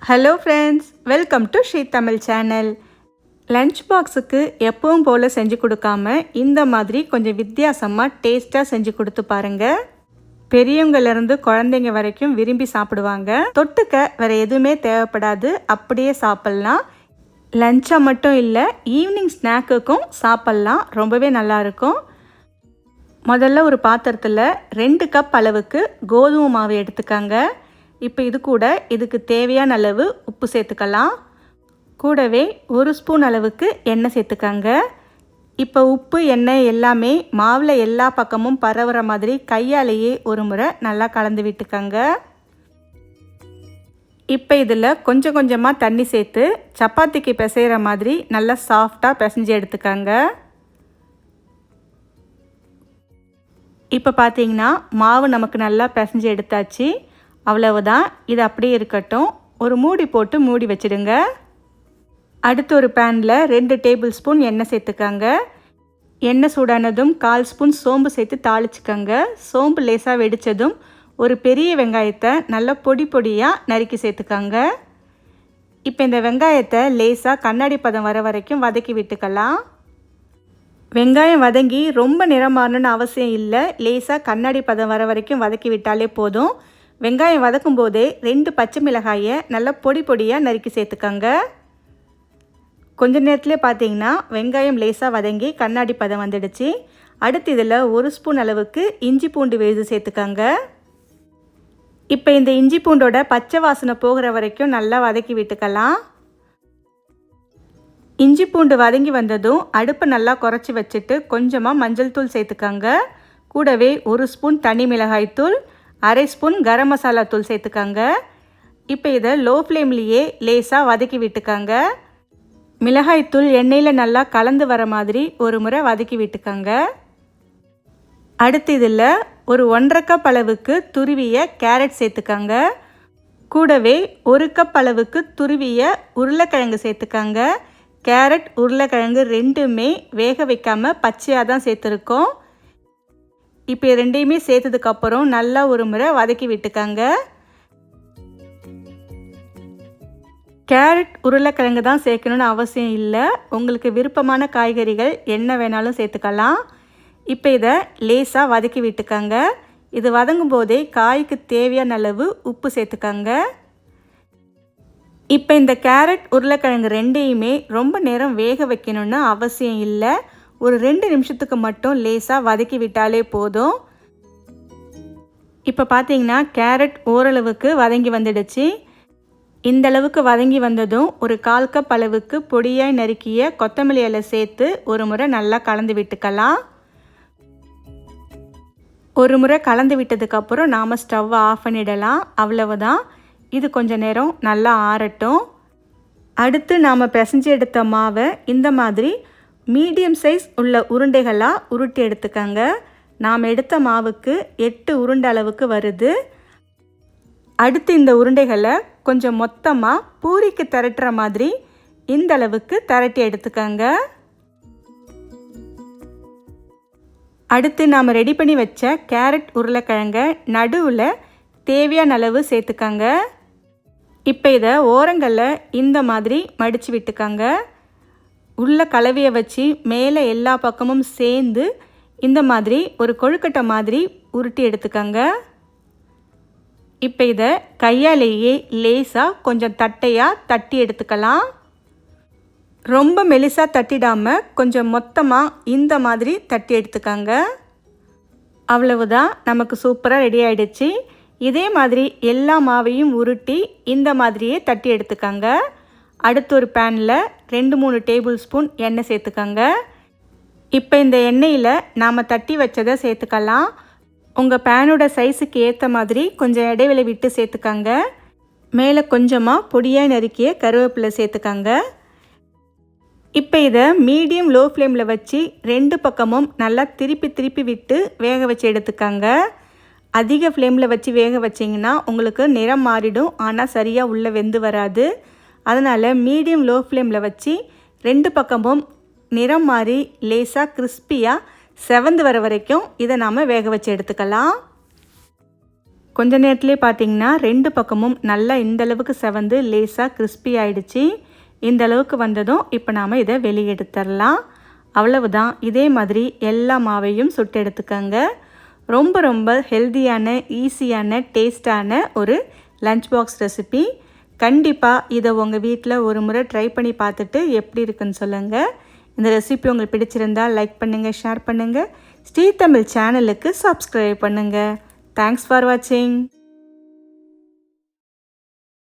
Hello friends, welcome to Sri Tamil channel. Lunch பாக்ஸுக்கு எப்பவும் போல் செஞ்சு கொடுக்காம இந்த மாதிரி கொஞ்சம் வித்தியாசமாக டேஸ்ட்டாக செஞ்சு கொடுத்து பாருங்கள். பெரியவங்கலேருந்து குழந்தைங்க வரைக்கும் விரும்பி சாப்பிடுவாங்க. தொட்டுக்க வேறு எதுவுமே தேவைப்படாது, அப்படியே சாப்பிட்லாம். லஞ்சை மட்டும் இல்லை, ஈவினிங் ஸ்நாக்குக்கும் சாப்பிட்லாம். ரொம்பவே நல்லாயிருக்கும். முதல்ல ஒரு பாத்திரத்தில் 2 கப் அளவுக்கு கோதுமை மாவு எடுத்துக்கங்க. இப்போ இதுக்கு தேவையான அளவு உப்பு சேர்த்துக்கலாம். கூடவே 1 ஸ்பூன் அளவுக்கு எண்ணெய் சேர்த்துக்கங்க. இப்போ உப்பு எண்ணெய் எல்லாமே மாவில் எல்லா பக்கமும் பரவுற மாதிரி கையாலேயே ஒரு முறை நல்லா கலந்து விட்டுக்கங்க. இப்போ இதில் கொஞ்சம் கொஞ்சமாக தண்ணி சேர்த்து சப்பாத்திக்கு பிசைகிற மாதிரி நல்லா சாஃப்டாக பிசைஞ்சு எடுத்துக்கங்க. இப்போ பார்த்தீங்கன்னா மாவு நமக்கு நல்லா பிசைஞ்சு எடுத்தாச்சு. அவ்வளவுதான், இது அப்படியே இருக்கட்டும். ஒரு மூடி போட்டு மூடி வச்சிடுங்க. அடுத்து ஒரு பேனில் 2 டேபிள் ஸ்பூன் எண்ணெய் சேர்த்துக்கங்க. எண்ணெய் சூடானதும் 1/4 ஸ்பூன் சோம்பு சேர்த்து தாளிச்சுக்கங்க. சோம்பு லேசாக வெடித்ததும் ஒரு பெரிய வெங்காயத்தை நல்லா பொடி பொடியாக நறுக்கி சேர்த்துக்கங்க. இப்போ இந்த வெங்காயத்தை லேசாக கண்ணாடி பதம் வர வரைக்கும் வதக்கி விட்டுக்கலாம். வெங்காயம் வதங்கி ரொம்ப நிறம் மாறணும்னு அவசியம் இல்லை. லேசாக கண்ணாடி பதம் வர வரைக்கும் வதக்கி விட்டாலே போதும். வெங்காயம் வதக்கும் போதே 2 பச்சை மிளகாயை நல்லா பொடி பொடியாக நறுக்கி சேர்த்துக்கங்க. கொஞ்ச நேரத்துலேயே பார்த்தீங்கன்னா வெங்காயம் லேசாக வதங்கி கண்ணாடி பதம் வந்துடுச்சு. அடுத்து இதில் 1 ஸ்பூன் அளவுக்கு இஞ்சி பூண்டு விழுது சேர்த்துக்கங்க. இப்போ இந்த இஞ்சி பூண்டோட பச்சை வாசனை போகிற வரைக்கும் நல்லா வதக்கி விட்டுக்கலாம். இஞ்சி பூண்டு வதங்கி வந்ததும் அடுப்பை நல்லா குறைச்சி வச்சுட்டு கொஞ்சமாக மஞ்சள் தூள் சேர்த்துக்கங்க. கூடவே 1 ஸ்பூன் தனி மிளகாய் தூள், 1/2 ஸ்பூன் கரம் மசாலா தூள் சேர்த்துக்கங்க. இப்போ இதை லோ ஃப்ளேம்லேயே லேசாக வதக்கி விட்டுக்கங்க. மிளகாய்த்தூள் எண்ணெயில் நல்லா கலந்து வர மாதிரி ஒரு முறை வதக்கி விட்டுக்கங்க. அடுத்து இதில் ஒரு 1/2 கப் அளவுக்கு துருவிய கேரட் சேர்த்துக்கங்க. கூடவே 1 கப் அளவுக்கு துருவிய உருளைக்கிழங்கு சேர்த்துக்கங்க. கேரட் உருளைக்கிழங்கு ரெண்டுமே வேக வைக்காமல் பச்சையாக தான் சேர்த்துருக்கோம். இப்போ ரெண்டையுமே சேர்த்ததுக்கப்புறம் நல்லா ஒரு முறை வதக்கி விட்டுக்கங்க. கேரட் உருளைக்கிழங்கு தான் சேர்க்கணுன்னு அவசியம் இல்லை. உங்களுக்கு விருப்பமான காய்கறிகள் என்ன வேணாலும் சேர்த்துக்கலாம். இப்போ இதை லேசாக வதக்கி விட்டுக்கங்க. இது வதங்கும் போதே காய்க்கு தேவையான அளவு உப்பு சேர்த்துக்கங்க. இப்போ இந்த கேரட் உருளைக்கிழங்கு ரெண்டையுமே ரொம்ப நேரம் வேக வைக்கணும்னு அவசியம் இல்லை. ஒரு 2 நிமிஷத்துக்கு மட்டும் லேசாக வதக்கி விட்டாலே போதும். இப்போ பார்த்தீங்கன்னா கேரட் ஓரளவுக்கு வதங்கி வந்துடுச்சு. இந்த அளவுக்கு வதங்கி வந்ததும் ஒரு 1/4 கப் அளவுக்கு பொடியாய் நறுக்கிய கொத்தமல்லி இலை சேர்த்து ஒரு முறை நல்லா கலந்து விட்டுக்கலாம். ஒரு முறை கலந்து விட்டதுக்கப்புறம் நாம் ஸ்டவ்வை ஆஃப் பண்ணிடலாம். அவ்வளவுதான், இது கொஞ்சம் நேரம் நல்லா ஆறட்டும். அடுத்து நாம் பிசைஞ்சு எடுத்த மாவை இந்த மாதிரி மீடியம் சைஸ் உள்ள உருண்டைகளாக உருட்டி எடுத்துக்கங்க. நாம் எடுத்த மாவுக்கு 8 உருண்டை அளவுக்கு வருது. அடுத்து இந்த உருண்டைகளை கொஞ்சம் மொத்தமாக பூரிக்கு திரட்டுற மாதிரி இந்த அளவுக்கு திரட்டி எடுத்துக்கங்க. அடுத்து நாம் ரெடி பண்ணி வச்ச கேரட் உருளைக்கிழங்க நடுவில் தேவையான அளவு சேர்த்துக்கங்க. இப்போ இதை ஓரங்களில் இந்த மாதிரி மடித்து விட்டுக்கங்க. உள்ள கலவையை வச்சு மேலே எல்லா பக்கமும் சேர்ந்து இந்த மாதிரி ஒரு கொழுக்கட்டை மாதிரி உருட்டி எடுத்துக்கங்க. இப்போ இதை கையாலேயே லேசாக கொஞ்சம் தட்டையாக தட்டி எடுத்துக்கலாம். ரொம்ப மெலிசாக தட்டிடாமல் கொஞ்சம் மொத்தமாக இந்த மாதிரி தட்டி எடுத்துக்கங்க. அவ்வளவுதான், நமக்கு சூப்பராக ரெடி ஆகிடுச்சு. இதே மாதிரி எல்லா மாவையும் உருட்டி இந்த மாதிரியே தட்டி எடுத்துக்கங்க. அடுத்து ஒரு பேனில் 2-3 டேபிள் ஸ்பூன் எண்ணெய் சேர்த்துக்கங்க. இப்போ இந்த எண்ணெயில் நாம் தட்டி வச்சதை சேர்த்துக்கலாம். உங்கள் பேனோட சைஸுக்கு ஏற்ற மாதிரி கொஞ்சம் இடைவெளி விட்டு சேர்த்துக்கங்க. மேலே கொஞ்சமாக பொடியாக நறுக்கிய கருவேப்பிலை சேர்த்துக்கங்க. இப்போ இதை மீடியம் லோ ஃப்ளேமில் வச்சு 2 பக்கமும் நல்லா திருப்பி திருப்பி விட்டு வேக வச்சு எடுத்துக்கங்க. அதிக ஃப்ளேமில் வச்சு வேக வச்சிங்கன்னா உங்களுக்கு நிறம் மாறிடும், ஆனால் சரியாக உள்ளே வெந்து வராது. அதனால் மீடியம் லோ ஃப்ளேமில் வச்சு 2 பக்கமும் நிறம் மாறி லேசாக கிறிஸ்பியாக செவந்து வர வரைக்கும் இதை நாம் வேக வச்சு எடுத்துக்கலாம். கொஞ்ச நேரத்துலேயே பார்த்தீங்கன்னா 2 பக்கமும் நல்லா இந்தளவுக்கு செவந்து லேசாக கிறிஸ்பி ஆகிடுச்சு. இந்த அளவுக்கு வந்ததும் இப்போ நாம் இதை வெளியே எடுத்துடலாம். அவ்வளவுதான். இதே மாதிரி எல்லா மாவையும் சுட்டு எடுத்துக்கோங்க. ரொம்ப ரொம்ப ஹெல்த்தியான, ஈஸியான, டேஸ்டான ஒரு லஞ்ச் பாக்ஸ் ரெசிபி. கண்டிப்பாக இதை உங்கள் வீட்டில் ஒரு முறை ட்ரை பண்ணி பார்த்துட்டு எப்படி இருக்குன்னு சொல்லுங்கள். இந்த ரெசிபி உங்களுக்கு பிடிச்சிருந்தால் லைக் பண்ணுங்கள், ஷேர் பண்ணுங்கள். ஸ்ரீ தமிழ் சேனலுக்கு சப்ஸ்கிரைப் பண்ணுங்கள். தேங்க்ஸ் ஃபார் வாட்சிங்.